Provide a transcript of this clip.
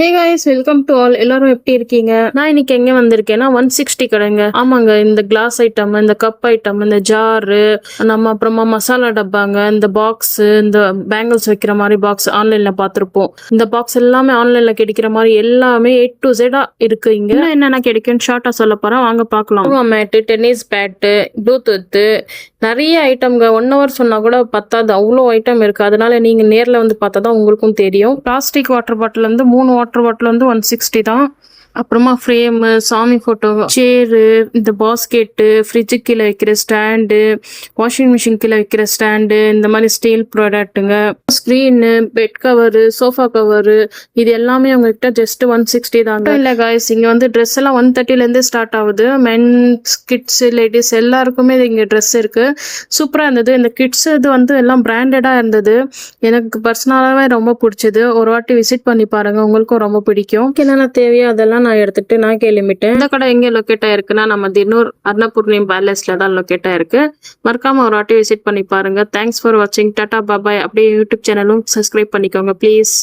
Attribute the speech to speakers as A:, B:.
A: Hey guys, welcome to all. எல்லாரும் எப்படி இருக்கீங்க? நான் இன்னைக்கு எங்க வந்திருக்கேன்னா 160 கடைங்க. ஆமாங்க, இந்த கிளாஸ் ஐட்டம், இந்த கப் ஐட்டம், இந்த ஜாரு, நம்ம அப்புறமா மசாலா டப்பாங்க, இந்த பாக்ஸ், இந்த பேங்கிள்ஸ் வைக்கிற மாதிரி பாக்ஸ் ஆன்லைன்ல பார்த்துருப்போம். இந்த பாக்ஸ் எல்லாமே ஆன்லைன்ல கிடைக்கிற மாதிரி எல்லாமே A to Z இருக்கு. இங்க என்னென்ன கிடைக்கும்னு ஷார்ட்டா சொல்ல போறேன், வாங்க பார்க்கலாம். மேட்டு, டென்னிஸ் பேட்டு, ப்ளூடூத்து, நிறைய ஐட்டம்ங்க. 1 hour சொன்னா கூட பத்தாது, அவ்வளோ ஐட்டம் இருக்கு. அதனால நீங்க நேர்ல வந்து பார்த்தா தான் உங்களுக்கும் தெரியும். பிளாஸ்டிக் வாட்டர் பாட்டில் வந்து 3 வாட்டர் பாட்டில் வந்து 160 தான். அப்புறமா ஃப்ரேமு, சாமி ஃபோட்டோ, சேரு, இந்த பாஸ்கெட்டு, ஃப்ரிட்ஜு கீழே வைக்கிற ஸ்டாண்டு, வாஷிங் மிஷின் கீழே வைக்கிற ஸ்டாண்டு, இந்த மாதிரி ஸ்டீல் ப்ராடக்ட்டுங்க, screen, bed cover, sofa cover, இது எல்லாமே உங்ககிட்ட ஜஸ்ட் 160 தாங்க. இல்லை காய்ஸ், இங்கே வந்து ட்ரெஸ் எல்லாம் 130லேருந்து ஸ்டார்ட் ஆகுது. மென்ஸ், கிட்ஸு, லேடிஸ் எல்லாருக்குமே இங்கே ட்ரெஸ் இருக்கு. சூப்பராக இருந்தது. இந்த கிட்ஸ் இது வந்து எல்லாம் பிராண்டடாக இருந்தது. எனக்கு பர்சனலாகவே ரொம்ப பிடிச்சது. ஒரு வாட்டி விசிட் பண்ணி பாருங்க, உங்களுக்கும் ரொம்ப பிடிக்கும். என்னென்ன தேவையோ அதெல்லாம் நான் எடுத்துட்டு நான் கிளம்பிட்டேன். இந்த கடை எங்க லொக்கேட் ஆயிருக்குன்னா நம்ம தின்னூர் அன்னபூர்ணி பேலஸ்ல தான் லொக்கேட் ஆயிருக்கு. மறக்காம ஒரு வாட்டி விசிட் பண்ணி பாருங்க. தேங்க்ஸ் ஃபார் வாட்சிங். டாடா பாபாய். அப்படியே யூடியூப் சேனலும் சப்ஸ்கிரைப் பண்ணிக்கோங்க ப்ளீஸ்.